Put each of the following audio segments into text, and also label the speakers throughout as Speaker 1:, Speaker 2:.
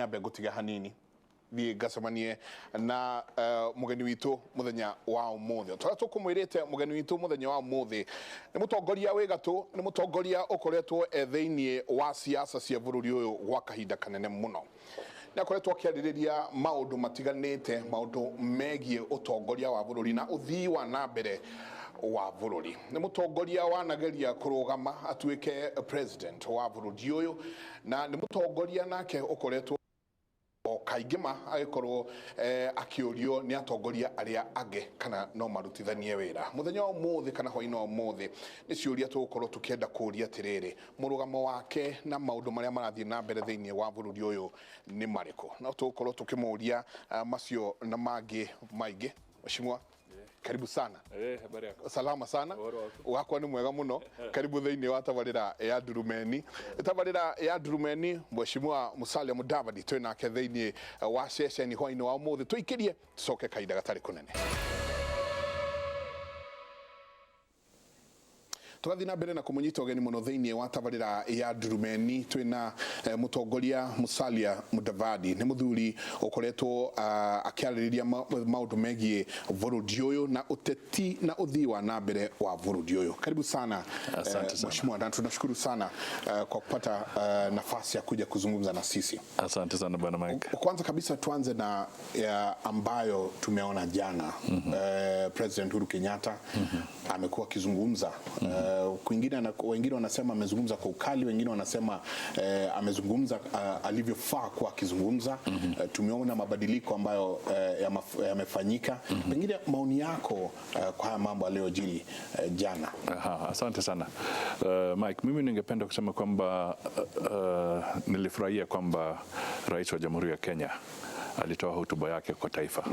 Speaker 1: nyambe gutiga hanini thie ngacemanie na mugeni witu muthenya wa umuthi twara tukumwirite mugeni witu muthenya wa umuthi ni mutongoria wi gatu ni mutongoria ukoretwo theinie wa siasa cia bururi uyu gwa kahinda kanene muno ni akoretwo akiaririria maundu matiganite maundu megie utongoria wa bururi na uthii wa nambere wa bururi ni mutongoria wanageria kurugama atuike president wa bururi uyu na ni mutongoria nake ukoretwo kaigima agikorwo akiurio ni atongoria aria age kana no marutithanie wira muthenya wa umuthi kana hoino wa umuthi ni ciuria tugukorwo tukienda kuria tiriri murugamo wake na maundu maria marathie na mbere theinie wa bururi uyu ni mariko no tugukorwo tukimuria macio na mangi maingi mheshimiwa karibu sana.
Speaker 2: Habari yako?
Speaker 1: Salama sana. Wako ni mwega muno. Karibu theinie wa tabarira ya Durumeni. Tabarira ya Durumeni mheshimiwa Musalia Mudavadi twinake theinie wa ceceni hoino wa umuthi tuikirie tucoke kaida gatari kunene. Tugathi na mbere na kumunyita ugeni muno theinie wa tabarira ya Durumeni twina mutongoria Musalia Mudavadi ni muthuri ukoretwo akiaririria maundu megie bururi uyu na uteti na uthii wa na mbere wa bururi uyu. Karibu sana.
Speaker 2: Asante sana
Speaker 1: mheshimiwa, na tunashukuru sana kwa kupata nafasi ya kuja kuzungumza na sisi.
Speaker 2: Asante sana bwana Mike.
Speaker 1: Kwanza kabisa tuanze na ambayo tumeona jana. President Uhuru Kenyatta amekuwa akizungumza kwingine na wengine wanasema amezungumza kwa ukali, wengine wanasema amezungumza alivyofaa kwa akizungumza. Tumeona mabadiliko ambayo yamefanyika. Pengine maoni yako kwa haya mambo aliyojiri jana.
Speaker 2: Asante sana Mike, mimi ningependa kusema kwamba nilifurahia kwamba Rais wa Jamhuri ya Kenya alitoa hotuba yake kwa taifa.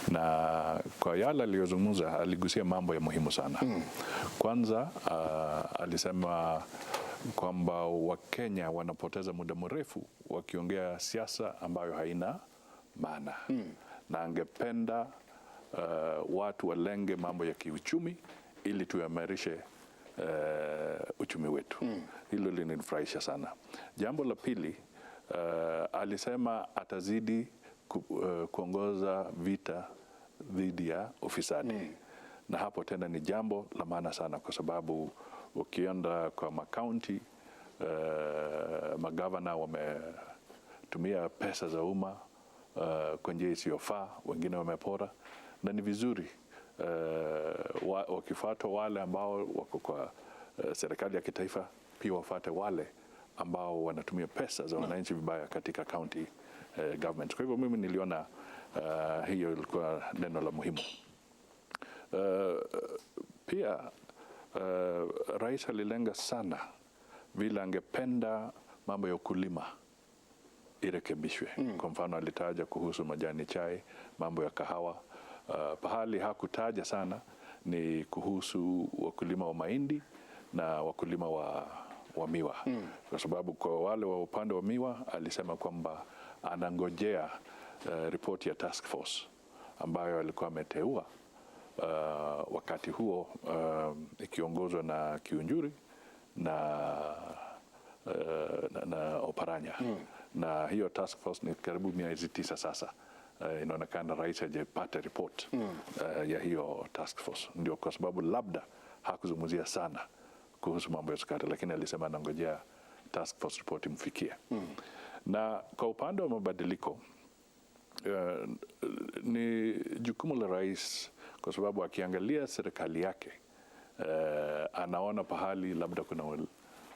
Speaker 2: Na kwa yale aliyozungumza aligusia mambo ya muhimu sana. Kwanza alisema kwamba Wakenya wanapoteza muda mrefu wakiongea siasa ambayo haina maana. Na angependa watu walenge mambo ya kiuchumi ili tuimarishe uchumi wetu. Hilo linanifurahisha sana. Jambo la pili, alisema atazidi kuongoza vita dhidi ya ufisadi. Na hapo tena ni jambo la maana sana kwa sababu ukienda kwa makaunti magavana wametumia pesa za umma kwa njia isiyofaa, wengine wamepora, na ni vizuri wakifuata wale ambao wako kwa serikali ya kitaifa pia wafuate wale ambao wanatumia pesa za wananchi vibaya katika county government. Kwa hivyo mimi niliona hiyo ilikuwa neno la muhimu. Pia rais alilenga sana vile angependa mambo ya ukulima irekebishwe. Kwa mfano alitaja kuhusu majani chai, mambo ya kahawa. Pahali hakutaja sana ni kuhusu wakulima wa mahindi na wakulima wa miwa. Kwa sababu kwa wale wa upande wa miwa alisema kwamba anangojea ripoti ya task force ambayo alikuwa ameteua wakati huo ikiongozwa na Kiunjuri na Oparanya. Na hiyo task force ni karibu miezi 9 sasa. Inaonekana rais hajapata report ya hiyo task force. Ndio kwa sababu labda hakuzungumzia sana kuhusu mambo ya sukari, lakini alisema anangojea task force report imfikie. Na kwa upande wa mabadiliko ni jukumu la rais, kwa sababu akiangalia serikali yake anaona pahali labda kuna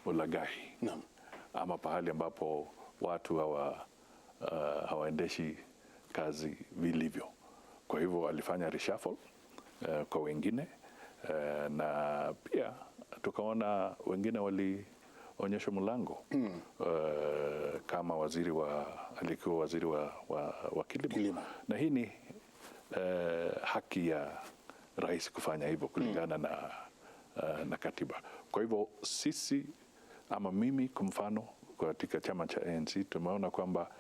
Speaker 2: ulaghai ama pahali ambapo watu hawaendeshi kazi vilivyo. Kwa hivyo alifanya reshuffle kwa wengine, na pia tukaona wengine walionyesha mlango kama alikuwa waziri wa kilimo. Na hii ni haki ya rais kufanya hivyo kulingana na katiba. Kwa hivyo sisi ama mimi kwa mfano katika chama cha ANC tumeona kwamba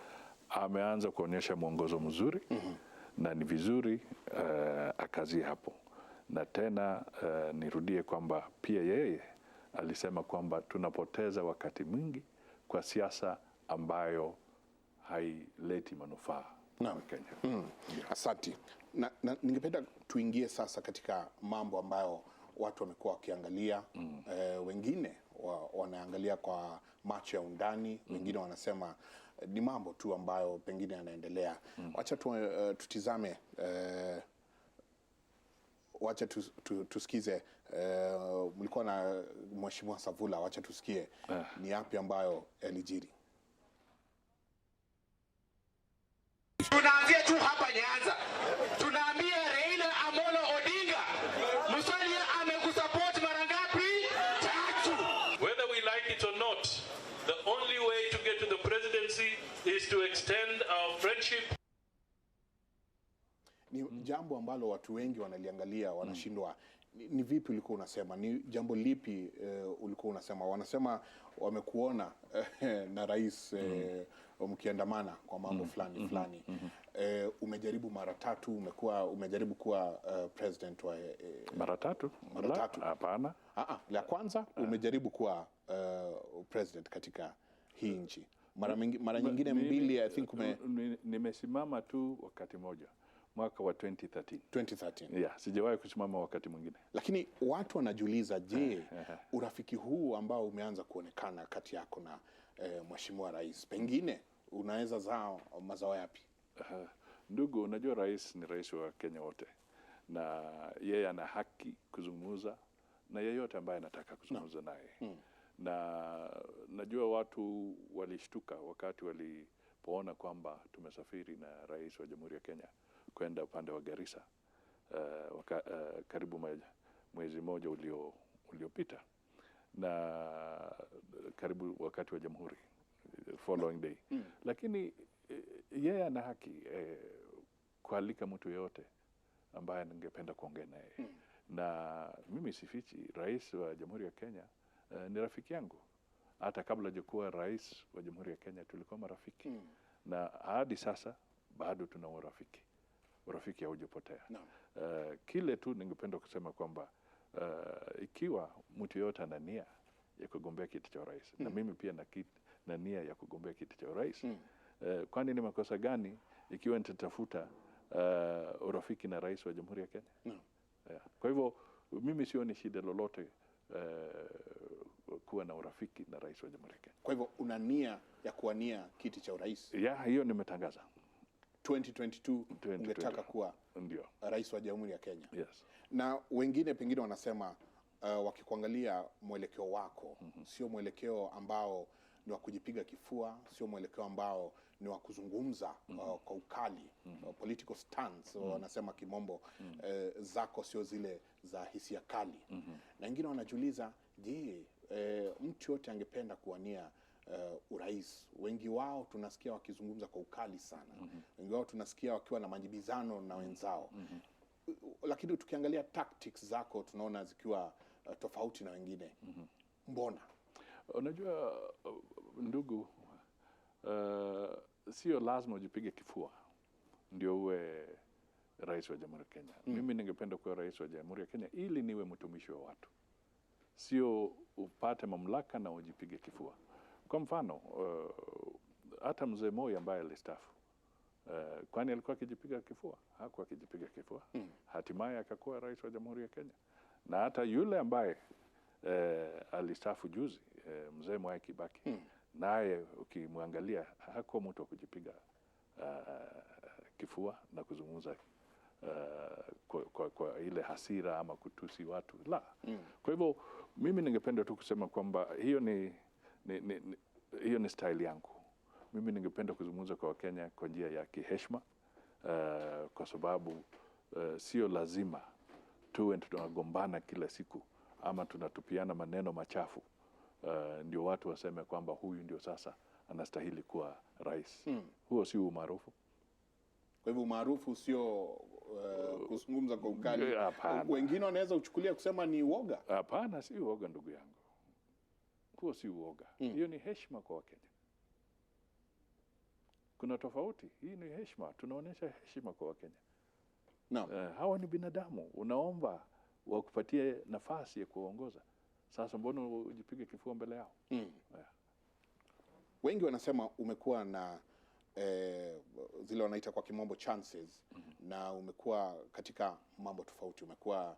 Speaker 2: ameanza kuonyesha mwongozo mzuri na ni vizuri akazie hapo. Na tena nirudie kwamba pia yeye alisema kwamba tunapoteza wakati mwingi kwa siasa ambayo haileti manufaa kwa Kenya.
Speaker 1: Asante. Na ningependa tuingie sasa katika mambo ambayo watu wamekuwa wakiangalia. Wengine wanaangalia kwa macho ya undani, wengine wanasema ni mambo tu ambayo pengine yanaendelea. Wacha tutizame, wacha tusikize. Mlikuwa na Mheshimiwa Savula, wacha tusikie ni yapi ambayo yalijiri.
Speaker 3: Tunaanzia tu hapa Nyanza. Tunaambia Raila Amolo Odinga, Musalia amekusupport mara ngapi? 3.
Speaker 4: Whether we like it or not, the only way to get to the presidency is to extend our friendship.
Speaker 1: Ni jambo ambalo watu wengi wanaliangalia, wanashindwa. Ni vipi ulikuwa unasema? Ni jambo lipi ulikuwa unasema? Wanasema wamekuona na rais mkiandamana kwa mambo fulani. Umejaribu mara 3, umejaribu kuwa president wa
Speaker 2: Mara 3?
Speaker 1: Mara 3?
Speaker 2: Hapana.
Speaker 1: La kwanza umejaribu kuwa president katika hii nchi. Mara nyingine 2, I think
Speaker 2: nimesimama tu wakati moja, mwaka wa 2013. Yeah, sijawahi kusimama wakati mwingine.
Speaker 1: Lakini watu wanajiuliza, je, urafiki huu ambao umeanza kuonekana kati yako na Mheshimiwa Rais, pengine unaweza zaa mazao yapi?
Speaker 2: Ndugu, unajua rais ni rais wa Kenya wote, na yeye ana haki kuzungumza na yeyote ambaye anataka kuzungumza naye. Na najua watu walishtuka wakati walipoona kwamba tumesafiri na rais wa Jamhuri ya Kenya kwenda upande wa Garissa karibu mwezi mmoja uliopita, na karibu wakati wa Jamhuri, following day. Lakini yeye ana haki kualika mtu yote ambaye ningependa kuongea naye. Na mimi sifichi, rais wa Jamhuri ya Kenya ni rafiki yangu. Hata kabla hajakuwa rais wa Jamhuri ya Kenya tulikuwa marafiki. Na hadi sasa bado tuna urafiki. Urafiki haujapotea. Kile tu ningependa kusema kwamba ikiwa mtu yote ana nia ya kugombea kiti cha rais, na mimi pia na nia ya kugombea kiti cha rais, kwani ni makosa gani ikiwa nitatafuta urafiki na rais wa Jamhuri ya Kenya? Kwa hivyo mimi sioni shida lolote kuwa na urafiki na rais wa Jamhuri ya Kenya.
Speaker 1: Kwa hivyo una nia ya kuwania kiti cha urais?
Speaker 2: Hiyo nimetangaza.
Speaker 1: 2022 ungetaka kuwa
Speaker 2: ndio
Speaker 1: rais wa Jamhuri ya Kenya.
Speaker 2: Yes.
Speaker 1: Na wengine pengine wanasema wakikuangalia mwelekeo wako, sio mwelekeo ambao ni wa kujipiga kifua, sio mwelekeo ambao ni wa kuzungumza kwa ukali, political stance wanasema kimombo, zako sio zile za hisia kali. Na wengine wanajiuliza, je, mtu yote angependa kuwania urais? Wengi wao tunasikia wakizungumza kwa ukali sana. Wengi wao tunasikia wakiwa na majibizano na wenzao. Lakini tukiangalia tactics zako tunaona zikiwa tofauti na wengine. Mbona?
Speaker 2: Unajua ndugu, sio lazima ujipige kifua ndio uwe rais wa Jamhuri ya Kenya. Mimi ningependa kuwa rais wa Jamhuri ya Kenya ili niwe mtumishi wa watu, sio upate mamlaka na ujipige kifua. Kwa mfano, hata mzee Moi ambaye alistaafu, kwani alikuwa akijipiga kifua? Hakuwa akijipiga kifua. Hatimaye akakuwa rais wa Jamhuri ya Kenya. Na hata yule ambaye alistaafu juzi, mzee Mwai Kibaki, naye ukimwangalia hakuwa mtu wa kujipiga kifua na kuzungumza kwa ile hasira ama kutusi watu. La. Kwa hivyo mimi ningependa tu kusema kwamba hiyo ni style yangu. Mimi ningependa kuzungumza kwa Wakenya kwa njia ya kiheshima, kwa sababu sio lazima tuwe tunagombana kila siku ama tunatupiana maneno machafu ndio watu waseme kwamba huyu ndio sasa anastahili kuwa rais. Huo si umaarufu.
Speaker 1: Kwa hivyo umaarufu sio kuzungumza kwa ukali. Wengine wanaweza uchukulia kusema ni uoga.
Speaker 2: Hapana, si uoga ndugu yangu. Huo si uoga. Hiyo ni heshima kwa Wakenya. Kuna tofauti. Hii ni heshima. Tunaonyesha heshima kwa Wakenya. Hawa ni binadamu. Unaomba wakupatie nafasi ya kuongoza. Sasa mbona ujipige kifua mbele yao?
Speaker 1: Wengi wanasema umekuwa na zile wanaita kwa kimombo chances, na umekuwa katika mambo tofauti. Umekuwa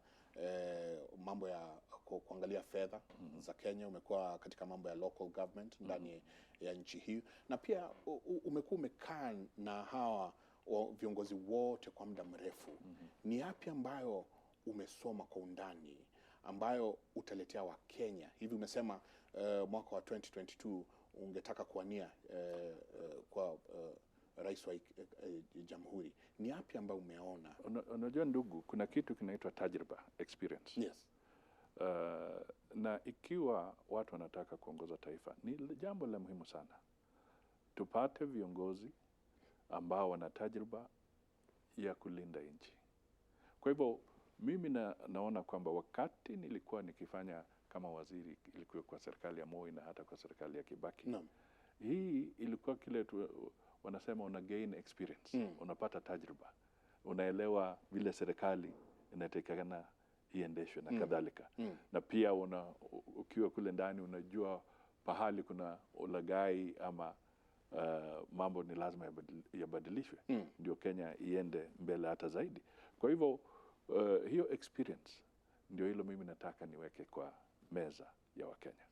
Speaker 1: mambo ya kuangalia fedha za Kenya, umekuwa katika mambo ya local government ndani ya nchi hii, na pia umekuwa umekaa na hawa viongozi wote kwa muda mrefu. Ni yapi ambayo umesoma kwa undani ambayo utaletea wa Kenya? Hivi umesema mwaka wa 2022 ungetaka kuwania kwa rais wa jamhuri. Ni yapi ambayo umeona?
Speaker 2: Unajua ndugu, kuna kitu kinaitwa tajriba, experience.
Speaker 1: Yes.
Speaker 2: Na ikiwa watu wanataka kuongoza taifa, ni jambo la muhimu sana tupate viongozi ambao wana tajriba ya kulinda nchi. Kwa hivyo mimi naona kwamba wakati nilikuwa nikifanya kama waziri, ilikuwa kwa serikali ya Moi na hata kwa serikali ya Kibaki.
Speaker 1: Naam.
Speaker 2: Hii ilikuwa kile wanasema una gain experience, unapata tajriba, unaelewa vile serikali inatakikana iendeshwe na kadhalika. Na pia ukiwa kule ndani unajua pahali kuna ulaghai ama mambo ni lazima yabadilishwe ndio Kenya iende mbele hata zaidi. Kwa hivyo hiyo experience ndio hilo mimi nataka niweke kwa meza ya Wakenya.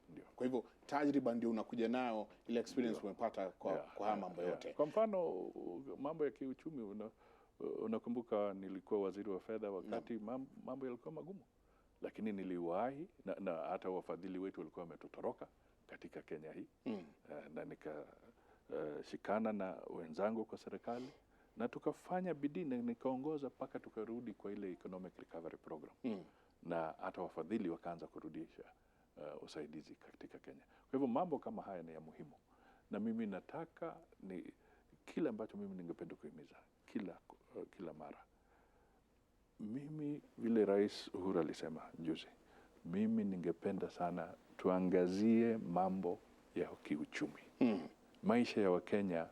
Speaker 2: Ndio.
Speaker 1: Kwa hivyo tajriba ndio unakuja nayo, ile experience umepata kwa haya mambo yote.
Speaker 2: Kwa mfano mambo ya kiuchumi, unakumbuka nilikuwa waziri wa fedha wakati mambo yalikuwa magumu, lakini niliwahi na hata wafadhili wetu walikuwa wametutoroka katika Kenya hii. Na nikashikana na wenzangu kwa serikali na tukafanya bidii na nikaongoza mpaka tukarudi kwa ile economic recovery program. Na hata wafadhili wakaanza kurudisha usaidizi katika Kenya. Kwa hivyo mambo kama haya ni ya muhimu, na mimi nataka kile ambacho mimi ningependa kuhimiza kila mara, mimi vile Rais Uhuru alisema juzi, mimi ningependa sana tuangazie mambo ya kiuchumi. Maisha ya Wakenya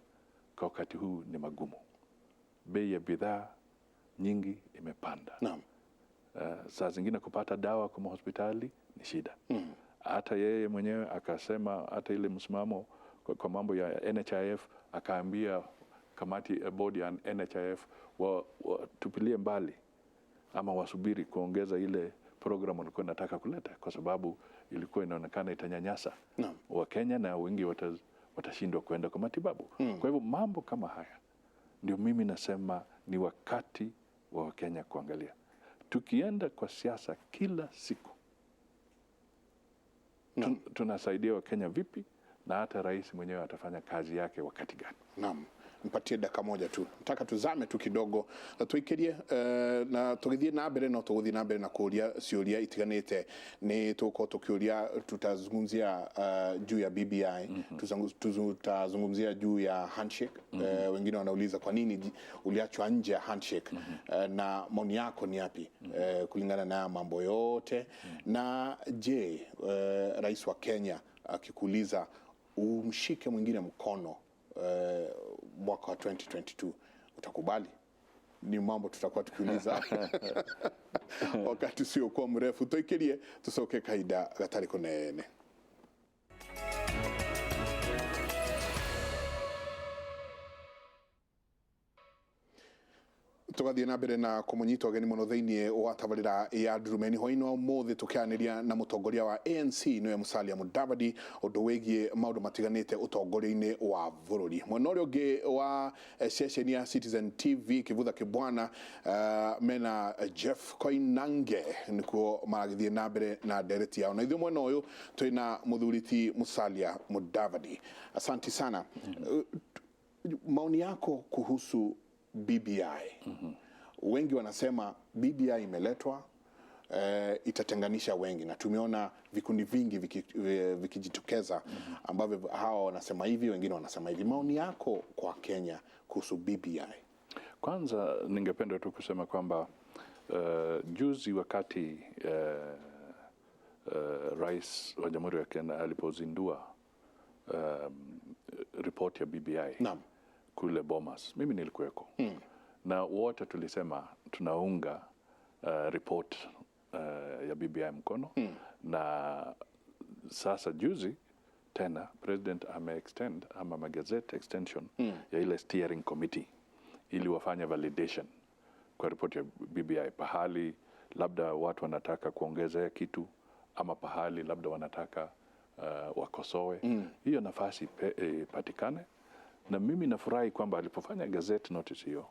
Speaker 2: kwa wakati huu ni magumu, bei ya bidhaa nyingi imepanda.
Speaker 1: Naam.
Speaker 2: Saa zingine kupata dawa kwa hospitali ni shida. Hata yeye mwenyewe akasema, hata ile msimamo kwa mambo ya NHIF, akaambia kamati bodi ya NHIF tupilie mbali ama wasubiri kuongeza ile program walikuwa nataka kuleta, kwa sababu ilikuwa inaonekana itanyanyasa Wakenya na wengi watashindwa kwenda kwa matibabu. Kwa hivyo mambo kama haya ndio mimi nasema ni wakati wa Wakenya kuangalia. Tukienda kwa siasa kila siku, tunasaidia Wakenya vipi, na hata rais mwenyewe atafanya kazi yake wakati gani?
Speaker 1: Naam. Mpatie dakika moja tu. Nataka tuzame tu kidogo na tuikirie na tugithie na mbere no tuguthie na mbere na kuria ciuria itiganite. Ni tuko tukiuria, tutazungumzia juu ya BBI, tutazungumzia juu ya handshake. Wengine wanauliza kwa nini uliachwa nje ya handshake, na maoni yako ni yapi kulingana na mambo yote? Na je, rais wa Kenya akikuuliza umshike mwingine mkono mwaka wa 2022 utakubali? Ni mambo tutakuwa tukiuliza wakati sio kwa mrefu. Tuikirie tusoke kaida gatari kunene. Tugathie na mbere na kumunyita ogeni muno thiini wa tabarira ya Ndurumeni hoino umuthi tukianiria na mutongoria wa ANC niwe Musalia Mudavadi undu wigie maundu matiganite utongoria-ini wa bururi. Mwena uria ungi wa station ya Citizen TV kivutha kibwana mena Jeff Koinange nikuo maragithie na mbere na ndereti yao, na ithuĩ mwena uyu twina muthuriti Musalia Mudavadi. Asante sana. Maoni yako kuhusu BBI? Wengi wanasema BBI imeletwa itatenganisha wengi, na tumeona vikundi vingi vikijitokeza ambavyo hawa wanasema hivi, wengine wanasema hivi. Maoni yako kwa Kenya kuhusu BBI?
Speaker 2: Kwanza ningependa tu kusema kwamba juzi wakati Rais wa Jamhuri ya Kenya alipozindua report ya BBI kule Bomas, mimi nilikuweko. Na wote tulisema tunaunga report ya BBI mkono. Na sasa juzi tena president ame-extend ama magazette extension ya ile steering committee ili wafanye validation kwa report ya BBI. Pahali labda watu wanataka kuongezea kitu ama pahali labda wanataka wakosoe, hiyo nafasi patikane. Na mimi nafurahi kwamba alipofanya gazette notice hiyo,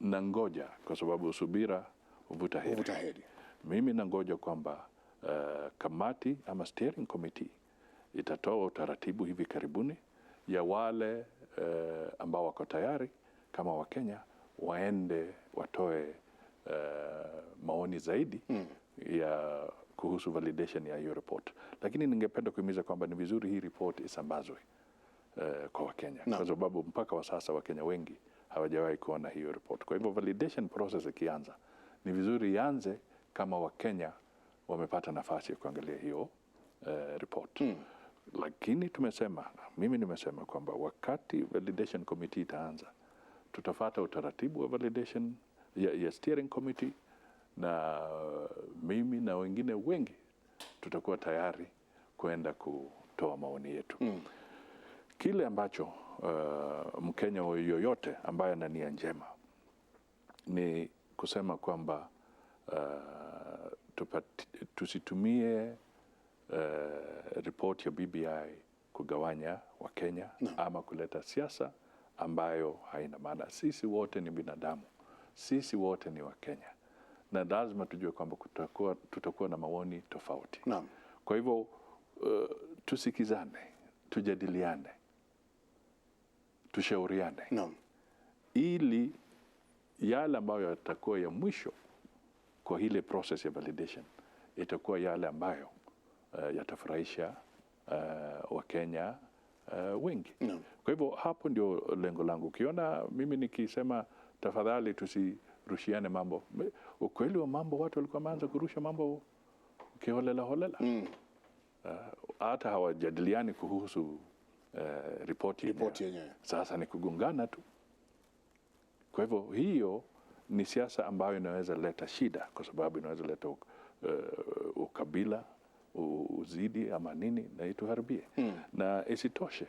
Speaker 2: nangoja kwa sababu subira uvuta heri. Mimi nangoja kwamba kamati ama steering committee itatoa utaratibu hivi karibuni ya wale ambao wako tayari kama Wakenya waende watoe maoni zaidi ya kuhusu validation ya hiyo report. Lakini ningependa kuhimiza kwamba ni vizuri hii report isambazwe kwa Wakenya kwa sababu mpaka wa sasa Wakenya wengi hawajawahi kuona hiyo report. Kwa hivyo validation process ikianza, ni vizuri ianze kama Wakenya wamepata nafasi ya kuangalia hiyo report. Lakini mimi nimesema kwamba wakati validation committee itaanza, tutafuata utaratibu wa validation ya steering committee, na mimi na wengine wengi tutakuwa tayari kwenda kutoa maoni yetu. Kile ambacho Mkenya yoyote ambaye ana nia njema ni kusema kwamba tusitumie report ya BBI kugawanya Wakenya ama kuleta siasa ambayo haina maana. Sisi wote ni binadamu, sisi wote ni Wakenya, na lazima tujue kwamba tutakuwa na maoni tofauti. Kwa hivyo tusikizane, tujadiliane, tushauriane ili yale ambayo yatakuwa ya mwisho kwa ile process ya validation itakuwa yale ambayo yatafurahisha Wakenya wengi. Kwa hivyo hapo ndio lengo langu. Ukiona mimi nikisema tafadhali tusirushiane mambo, ukweli wa mambo watu walikuwa wameanza kurusha mambo kiholela. Hata hawajadiliani kuhusu ripoti yenyewe. Sasa ni kugongana tu. Kwa hivyo hiyo ni siasa ambayo inaweza leta shida, kwa sababu inaweza leta ukabila, uzidi ama nini, na ituharibie. Na isitoshe,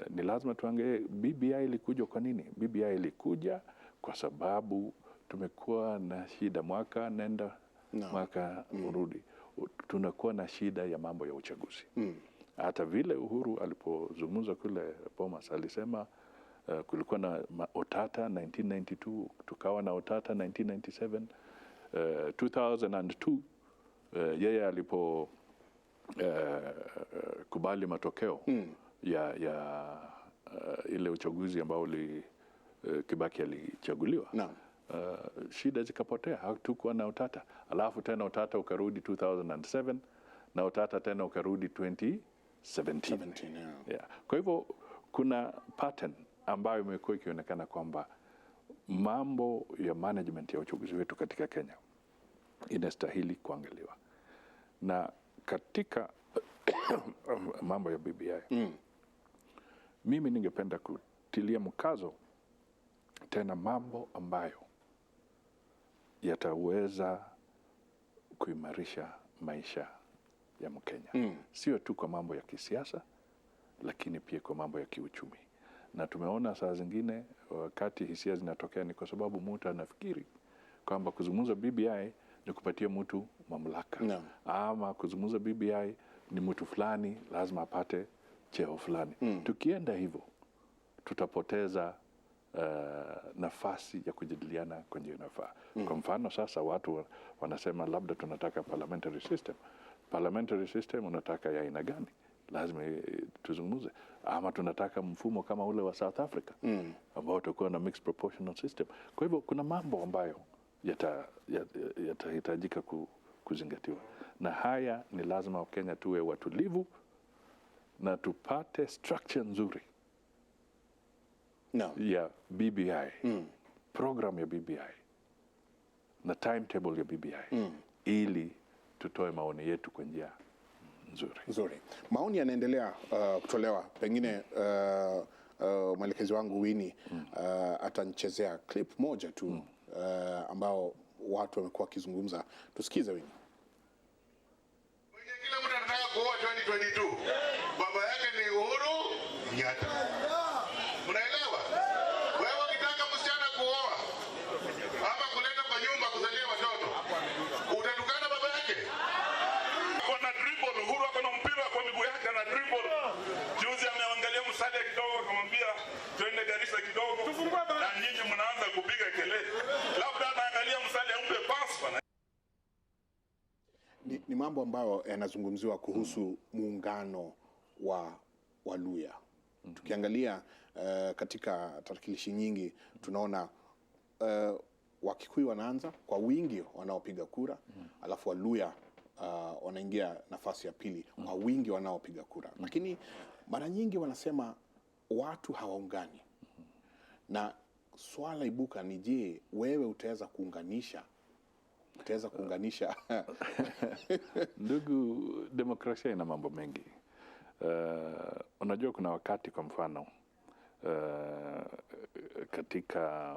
Speaker 2: ni lazima tuangalie BBI ilikuja kwa nini? BBI ilikuja kwa sababu tumekuwa na shida mwaka nenda mwaka urudi. Tunakuwa na shida ya mambo ya uchaguzi. Hata vile Uhuru alipozungumza kule Bomas alisema kulikuwa na utata 1992, tukawa na utata 1997, 2002 yeye alipo kubali matokeo ya ile uchaguzi ambao Kibaki alichaguliwa. Shida zikapotea, hatukuwa na utata. Alafu tena utata ukarudi 2007 na utata tena ukarudi 2017. Kwa hivyo kuna pattern ambayo imekuwa ikionekana kwamba mambo ya management ya uchaguzi wetu katika Kenya inastahili kuangaliwa. Na katika mambo ya BBI mimi ningependa kutilia mkazo tena mambo ambayo yataweza kuimarisha maisha ya Mkenya. Sio tu kwa mambo ya kisiasa, lakini pia kwa mambo ya kiuchumi. Na tumeona saa zingine wakati hisia zinatokea ni kwa sababu mtu anafikiri kwamba kuzungumza BBI ni kupatia mtu mamlaka. Ama kuzungumza BBI ni mtu fulani lazima apate cheo fulani. Tukienda hivyo tutapoteza nafasi ya kujadiliana kwa njia inayofaa. Kwa mfano sasa watu wanasema labda tunataka parliamentary system. Parliamentary system unataka ya aina gani? Lazima tuzungumze. Ama tunataka mfumo kama ule wa South Africa ambao utakuwa na mixed proportional system. Kwa hivyo kuna mambo ambayo yatahitajika kuzingatiwa, na haya ni lazima Wakenya tuwe watulivu na tupate structure nzuri ya BBI, program ya BBI na timetable ya BBI ili tutoe maoni yetu kwa njia nzuri.
Speaker 1: Maoni yanaendelea kutolewa. Pengine mwelekezi wangu Winnie atanichezea clip moja tu ambao watu wamekuwa wakizungumza. Tusikize Winnie.
Speaker 3: Kila mtu
Speaker 5: 2022. Baba yake ni Uhuru Kenyatta. Mnaelewa? Wewe ukitaka msichana kuoa ama kuleta kwa nyumba kuzalia watoto, utatukana baba yake?
Speaker 4: Kuna dribble, Uhuru ako na mpira kwa miguu yake na dribble. Juzi ameangalia Musalia kidogo akamwambia twende Garissa kidogo. Na nyinyi mnaanza kupiga kelele. Labda anaangalia Musalia umpe pass bana.
Speaker 1: Ni mambo ambayo yanazungumziwa kuhusu muungano wa Waluya. Tukiangalia katika tarakilishi nyingi tunaona Wakikuyu wanaanza kwa wingi wanaopiga kura, alafu Waluya wanaingia nafasi ya pili kwa wingi wanaopiga kura. Lakini mara nyingi wanasema watu hawaungani. Na swala ibuka ni je, wewe utaweza kuunganisha?
Speaker 2: Ndugu, demokrasia ina mambo mengi. Unajua kuna wakati kwa mfano katika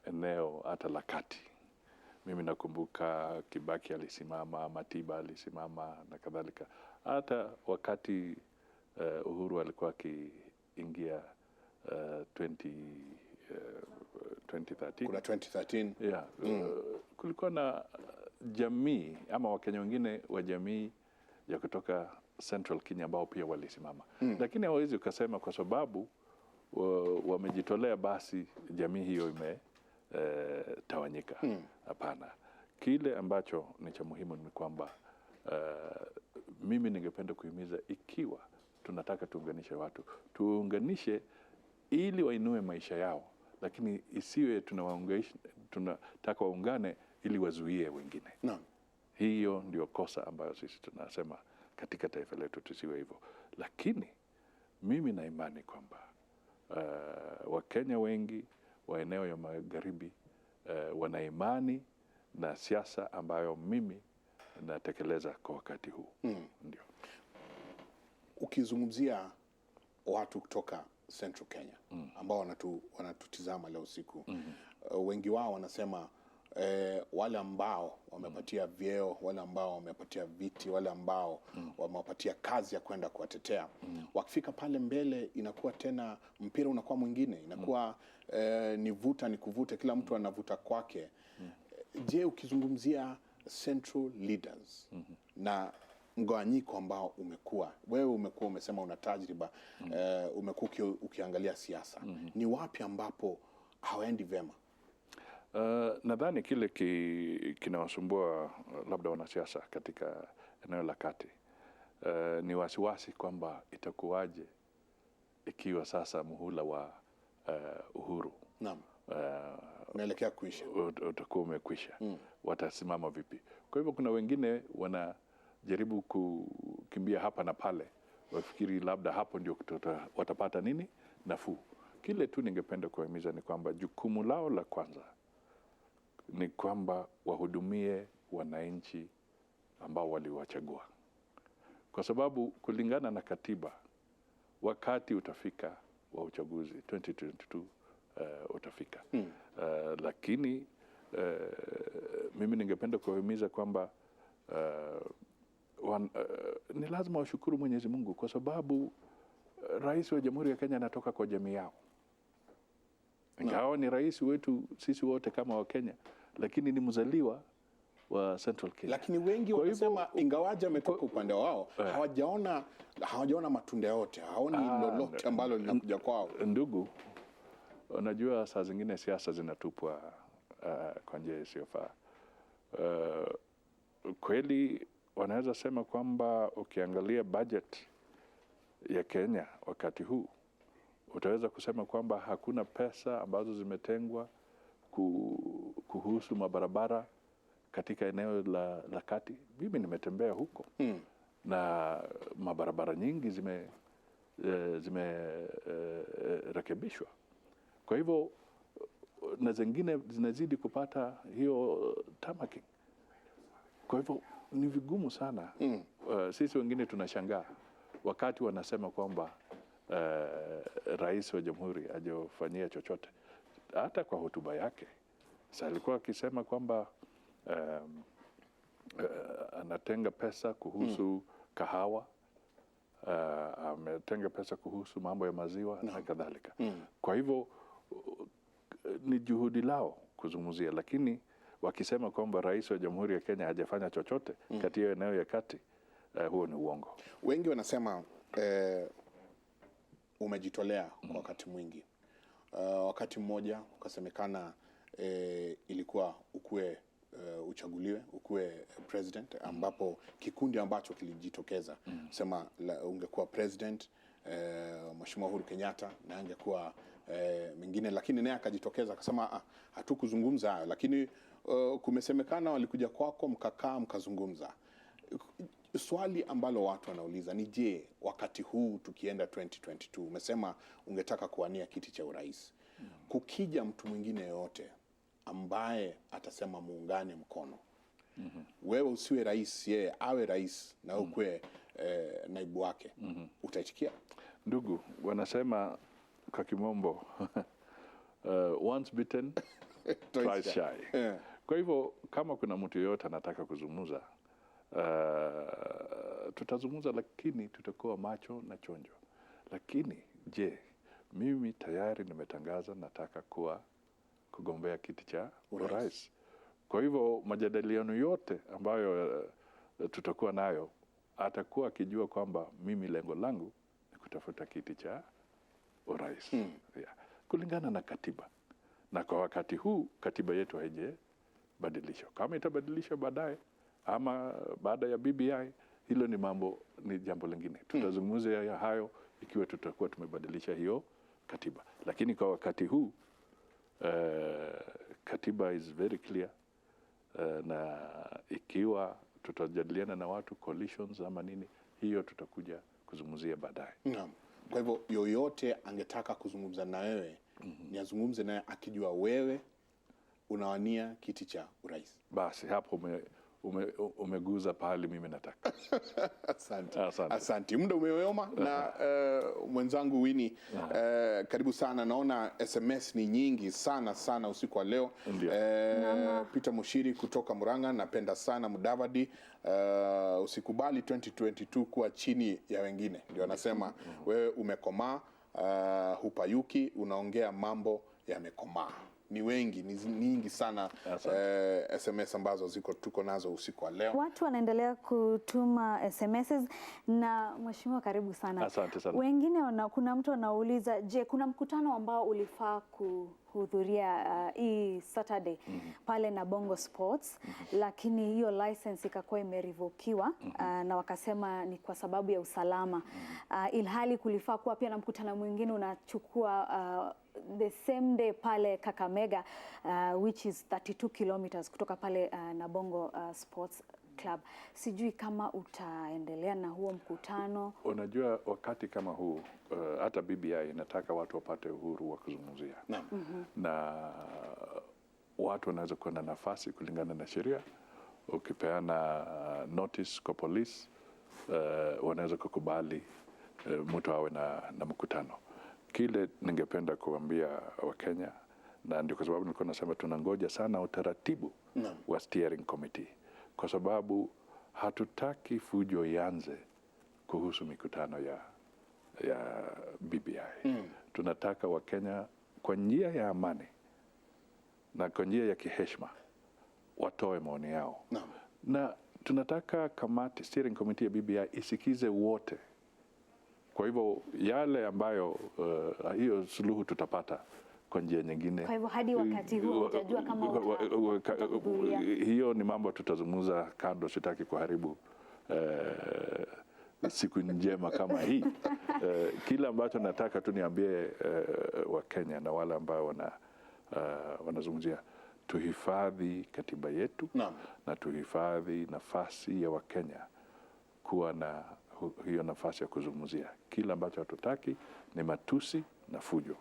Speaker 2: eneo hata la kati, mimi nakumbuka Kibaki alisimama, Matiba alisimama na kadhalika. Hata wakati Uhuru alikuwa akiingia 2013.
Speaker 1: Kuna 2013.
Speaker 2: Yeah. Kulikuwa na jamii ama Wakenya wengine wa jamii ya kutoka Central Kenya ambao pia walisimama. Lakini hawezi ukasema kwa sababu wamejitolea basi jamii hiyo imetawanyika. Hapana. Kile ambacho ni cha muhimu ni kwamba mimi ningependa kuhimiza, ikiwa tunataka tuunganishe watu, tuunganishe ili wainue maisha yao, lakini isiwe tunataka waungane ili wazuie wengine.
Speaker 1: Naam.
Speaker 2: Hiyo ndio kosa ambayo sisi tunasema katika taifa letu, tusiwe hivyo. Lakini mimi na imani kwamba Wakenya wengi wa eneo ya magharibi wana imani na siasa ambayo mimi natekeleza kwa wakati huu. Ndio.
Speaker 1: Ukizungumzia watu kutoka Central Kenya ambao wanatutizama leo usiku, wengi wao wanasema wale ambao wamepatia vyeo, wale ambao wamepatia viti, wale ambao wamepatia kazi ya kwenda kuwatetea, wakifika pale mbele inakuwa tena mpira unakuwa mwingine, inakuwa ni vuta ni kuvute, kila mtu anavuta kwake. Je, ukizungumzia central leaders na mgawanyiko ambao umekuwa, wewe umekuwa umesema una tajriba, umekuwa ukiangalia siasa, ni wapi ambapo hawaendi vema?
Speaker 2: Nadhani kile kinawasumbua labda wanasiasa katika eneo la kati ni wasiwasi kwamba itakuwaje ikiwa sasa muhula wa Uhuru
Speaker 1: unaelekea kuisha,
Speaker 2: utakuwa umekwisha. Watasimama vipi? Kwa hivyo kuna wengine wanajaribu kukimbia hapa na pale, wafikiri labda hapo ndio watapata nini nafuu. Kile tu ningependa kuhimiza ni kwamba jukumu lao la kwanza ni kwamba wahudumie wananchi ambao waliwachagua, kwa sababu kulingana na katiba wakati utafika wa uchaguzi 2022 utafika. Lakini mimi ningependa kuhimiza kwamba ni lazima washukuru Mwenyezi Mungu, kwa sababu rais wa Jamhuri ya Kenya anatoka kwa jamii yao. Ingawa ni rais wetu sisi wote kama Wakenya, lakini ni mzaliwa wa Central Kenya.
Speaker 1: Lakini wengi wanasema ingawaje ametoka upande wao, hawajaona matunda yote, haoni lolote ambalo linakuja kwao.
Speaker 2: Ndugu, unajua saa zingine siasa zinatupwa kwa njia isiyofaa. Kweli wanaweza sema kwamba ukiangalia budget ya Kenya wakati huu, utaweza kusema kwamba hakuna pesa ambazo zimetengwa kuhusu mabarabara katika eneo la kati. Mimi nimetembea huko na mabarabara nyingi zimerekebishwa. Kwa hivyo na zingine zinazidi kupata hiyo tarmaking. Kwa hivyo ni vigumu sana. Sisi wengine tunashangaa wakati wanasema kwamba rais wa jamhuri hajafanyia chochote. Hata kwa hotuba yake alikuwa akisema kwamba anatenga pesa kuhusu kahawa ametenga pesa kuhusu mambo ya maziwa na kadhalika. Kwa hivyo ni juhudi lao kuzungumzia, lakini wakisema kwamba rais wa Jamhuri ya Kenya hajafanya chochote katika eneo ya kati, huo ni uongo.
Speaker 1: Wengi wanasema umejitolea kwa wakati mwingi. Wakati mmoja ukasemekana ilikuwa ukue uchaguliwe ukue president, ambapo kikundi ambacho kilijitokeza sema ungekuwa president Mheshimiwa Uhuru Kenyatta na angekuwa mengine, lakini naye akajitokeza akasema hatukuzungumza hayo, lakini kumesemekana walikuja kwako mkakaa mkazungumza. Swali ambalo watu wanauliza ni je, wakati huu tukienda 2022, umesema ungetaka kuwania kiti cha urais, kukija mtu mwingine yote ambaye atasema muungane mkono, wewe usiwe rais, yeye awe rais na ukwe naibu wake, utaitikia?
Speaker 2: Ndugu, wanasema kwa kimombo once bitten twice shy. Kwa hivyo kama kuna mtu yoyote anataka kuzungumza, tutazungumza, lakini tutakuwa macho na chonjo. Lakini je, mimi tayari nimetangaza nataka kugombea kiti cha urais. Kwa hivyo majadiliano yote ambayo tutakuwa nayo, atakuwa akijua kwamba mimi lengo langu ni kutafuta kiti cha urais. Kulingana na katiba. Na kwa wakati huu katiba yetu haijabadilishwa. Kama itabadilishwa baadaye ama baada ya BBI, hilo ni jambo lingine. Tutazungumzia ya hayo ikiwa tutakuwa tumebadilisha hiyo katiba. Lakini kwa wakati huu katiba is very clear, na ikiwa tutajadiliana na watu coalitions ama nini, hiyo tutakuja kuzungumzia baadaye.
Speaker 1: Kwa hivyo yoyote angetaka kuzungumza na wewe, ni azungumze naye akijua wewe unawania kiti cha urais.
Speaker 2: Basi hapo umeguza pahali mimi nataka.
Speaker 1: Asante. Muda umeyoyoma na mwenzangu Winnie, karibu sana. Naona SMS ni nyingi sana usiku wa leo. Peter Mushiri kutoka Murang'a, napenda sana Mudavadi, usikubali 2022 kuwa chini ya wengine. Ndio anasema wewe umekomaa, hupayuki, unaongea mambo yamekomaa. Ni wengi, ni nyingi sana SMS ambazo tuko nazo usiku wa leo.
Speaker 6: Watu wanaendelea kutuma SMS na mheshimiwa, karibu sana.
Speaker 2: Asante sana.
Speaker 6: Wengine kuna mtu anauliza, je, kuna mkutano ambao ulifaa kuhudhuria hii Saturday pale na Bongo Sports, lakini hiyo license ikakuwa imerevokiwa na wakasema ni kwa sababu ya usalama, ilhali kulifaa kuwa pia na mkutano mwingine unachukua the same day pale Kakamega, which is 32 kilometers kutoka pale na Bongo Sports Club. Sijui kama utaendelea na huo mkutano.
Speaker 2: Unajua wakati kama huu hata BBI inataka watu wapate uhuru wa kuzungumzia. Na watu wanaweza kuwa na nafasi kulingana na sheria. Ukipeana notice kwa polisi, wanaweza kukubali mtu awe na mkutano. Kile ningependa kuambia Wakenya, na ndio kwa sababu nilikuwa nasema tunangoja sana utaratibu wa steering committee, kwa sababu hatutaki fujo ianze kuhusu mikutano ya BBI. Tunataka Wakenya kwa njia ya amani na kwa njia ya kiheshima watoe maoni yao. Na tunataka steering committee ya BBI isikize wote. Kwa hivyo yale ambayo hiyo suluhu tutapata kwa njia nyingine.
Speaker 6: Kwa hivyo hadi wakati huu utajua kama
Speaker 2: hiyo ni mambo tutazungumza kando, sitaki kuharibu siku njema kama hii. Kila ambacho nataka tu niambie Wakenya na wale ambao wanazungumzia, tuhifadhi katiba yetu na tuhifadhi nafasi ya Wakenya kuwa na hiyo nafasi ya kuzungumzia. Kila ambacho hatutaki ni matusi na fujo.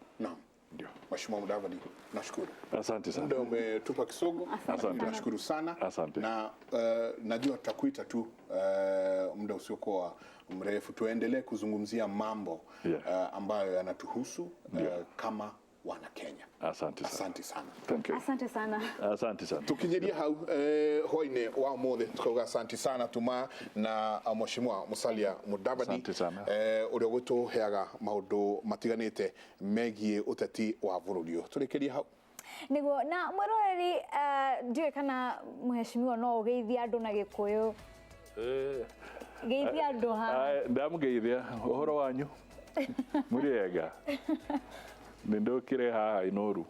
Speaker 2: Ndio.
Speaker 1: Mheshimiwa Mudavadi, nashukuru.
Speaker 2: Asante sana.
Speaker 1: Muda umetupa kisogo.
Speaker 2: Asante.
Speaker 1: Nashukuru sana.
Speaker 2: Asante.
Speaker 1: Na najua tutakuita tu muda usiokuwa mrefu tuendelee kuzungumzia mambo ambayo yanatuhusu kama wana Kenya.
Speaker 2: Asante sana.
Speaker 1: Asante sana.
Speaker 2: Thank you.
Speaker 6: Asante sana.
Speaker 2: Asante sana.
Speaker 1: Tukinyeria hau hoine wa mothe tukauga asante sana tuma na Mheshimiwa Musalia Mudavadi.
Speaker 2: Asante sana.
Speaker 1: Uria gutuheaga maundu matiganite megie uteti wa bururi. Turekeria hau.
Speaker 6: Nigo na mwiroreri ndiwe kana Mheshimiwa no ugeithia andu na Gikuyu. Geithia andu ha.
Speaker 2: Ndamugeithia uhoro wanyu. Muriega. Nindokire haha Inoru.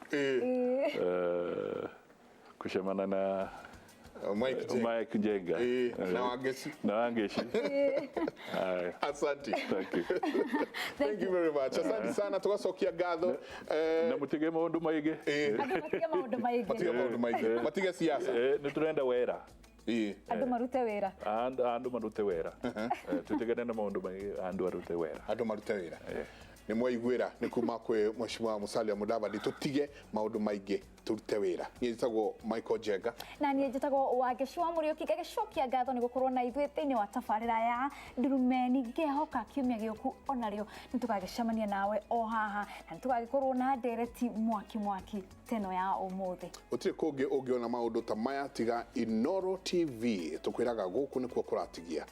Speaker 2: Kushemana na Mike Jenga. Na Wangeshi.
Speaker 1: Asante.
Speaker 2: Thank you.
Speaker 1: Thank you very much. Asante sana tugacokia ngatho.
Speaker 2: Na mutige maundu maige.
Speaker 6: Matige maundu maige.
Speaker 1: Matige maundu maige. Matige siasa.
Speaker 2: Ni turenda wera.
Speaker 6: Andu marute wera.
Speaker 2: Andu marute wera. Tutigane na maundu maige andu arute wera.
Speaker 1: Andu marute wera. Ni mwaiguira ni kuma kwe Mheshimiwa Musalia Mudavadi tutige maundu maige turute wira. Ni njitagwo Michael Jenga
Speaker 6: na ni njitagwo Wangeshi wa Murioki gagicokia ngatho ni gukorwo na ithuĩ thĩinĩ wa tabarĩra ya Ndurumeni ngehoka kiumia gĩũku onario nĩtũgagĩcemania nawe o haha na nĩtũgagĩkorwo na ndereti mwaki teno ya ũmũthĩ.
Speaker 1: Ũtirĩ kũngĩ ũngĩona maũndũ ta maya tiga Inooro TV tukwĩraga gũkũ nĩkuo kũratigia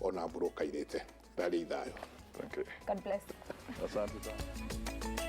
Speaker 1: ona mbũrũ kairĩte. Ndari ithayo.
Speaker 2: Thank you.
Speaker 6: God bless.
Speaker 2: Asante sana.